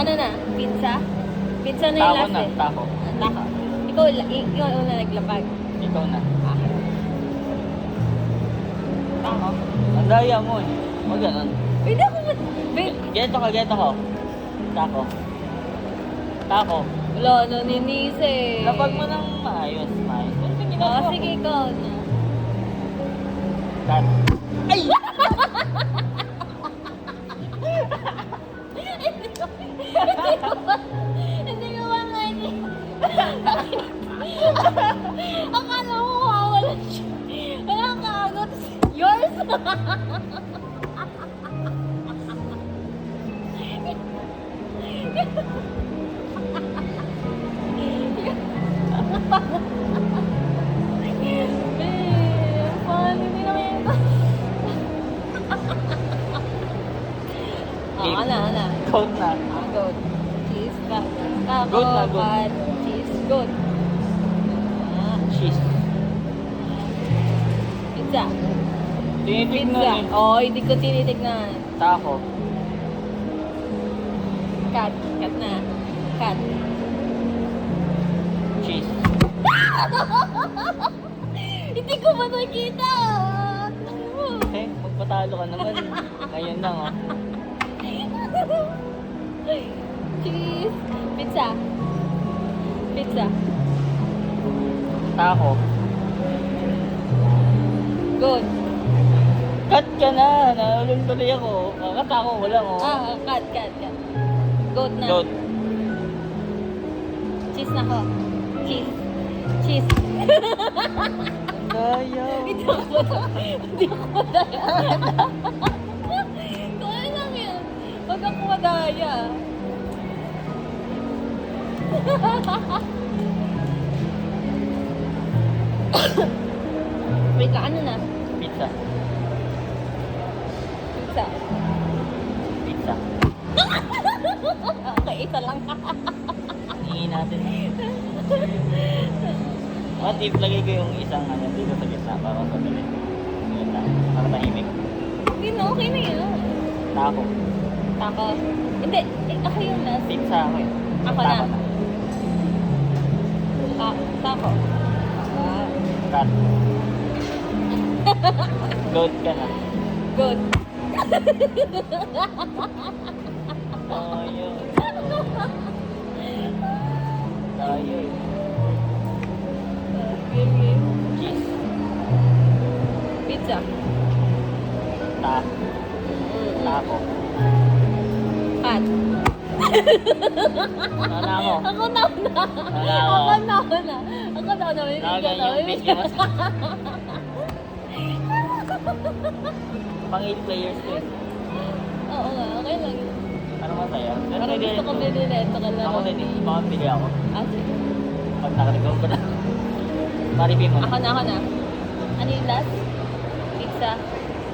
Ano na? Pizza? Pizza na yung Taco last na, eh. taco. Taco. Ikaw una naglapag. Ikaw na. Ah. Taco. Ang daya mo eh. Huwag ganun. Hindi ako Wait. Geto ko. Taco. Taco. Wala, naninis eh. Lapag mo ng maayos. Ano yung Oh, ginagawa ko? sige, ikaw na. Cut. Ay! Hindi ko ba nga ini? Akala ko wala siya. Wala ka agot. Yours? Ana. Goat na. Goat. Cheese. Taco. Goat na, goat. Cut. Cheese. Goat. Cheese. Pizza. Tinitignan Pizza. eh. Oo, hindi ko tinitignan. Taco. Cut. Cut na. Cut. Cheese. Hindi ko ba nakita? Eh, magpatalo ka naman. Ngayon lang oh. Cheese. Pizza. Pizza. Taco. Goat. Cut ka na. Nalulun tuloy ako. Kakatako ko lang oh. Cut. Goat na. Goat. Cheese na ko. Cheese. Ang daya. Hindi ako madaya. Kaya lang yan. Huwag ako madaya. Wait lang, ano na? Pizza. Pizza. Pizza. Okay, isa lang. Hingin natin. What if lagay ko yung isang ano dito sa gitna para madali. Yun lang. Para tahimik. Hindi na, okay na yun. Taco. Taco. Hindi, ako yung last. Pizza ako yun. Ako Taco na. Taco. Cut. Goat ka na. Good. Oh, yun. Tayo eh. Cheese. Pizza. Taco. Cut. Ano ako? Ako na. Nakaganyan yung face mo. Pang 8 players to eh. Oo nga, okay lang. Ano masaya? Parang gusto ko bilhin ito ka lang. Ako din eh. Makapili ako. Sige. Pag nakaligaw ko na. Maripin mo. Ako na. Ano yung last? Pizza.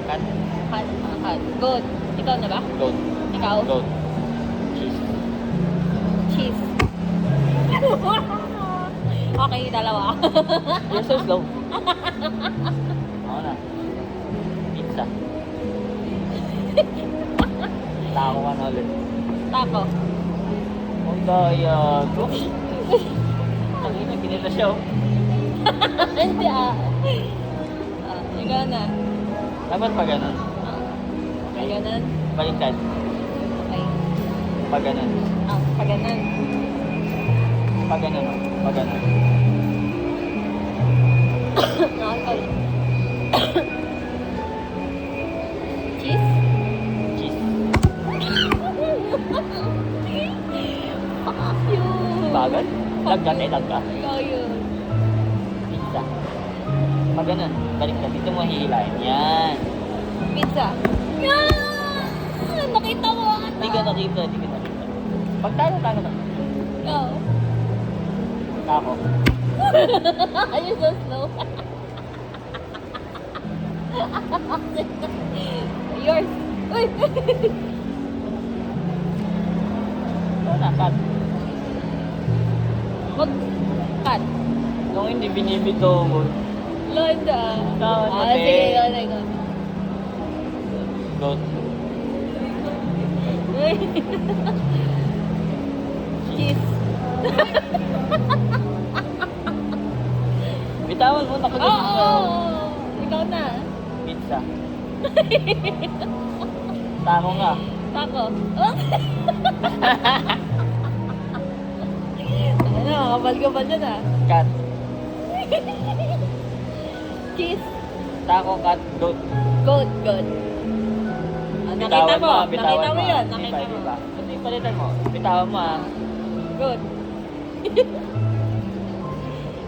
Cut. Cut. Good. Ikaw na ba? Goat. Ikaw? Goat. Cheese. Cheese. Okay, dalawa. You're so slow. Ako na. Pizza. Taco ka na ulit. Taco. Ang daya. Gosh. Tangina, ginila siya oh. Hindi ikaw na. Dapat pa ganun. Okay, ganun. Baliktad. Okay. Pag ganun. Pag ganun. Pag ganun. Pag ganun. Okay. Cheese? Cheese. Fuck you. Bagal? Lagka tayo, lagka. Ikaw yun. Pizza. Pag ganun. Baliktad. Dito mo hihilahin. Yan. Pizza. Nakita mo ata. Hindi ka nakita. Pag talo ka. Ikaw. Taco. You're so slow. Yours. Uy! Ito na, cut. Wag. Cut. Nung hindi binibito mo. Loda. Tama, Sige, te. ikaw. Goat. Uy. Cheese. Bitawan mo, Oo, nakagusto oo, ko. oo. Ikaw na. Pizza. Tamo nga. Taco. Ano, kapal-kapal dyan ah. Cat. Cheese. Taco, cat, goat. Goat, goat. Ah, nakita mo, nakita mo yun, nakita mo. Diba? Ba't yung palitan mo? Bitawan mo ah. Goat.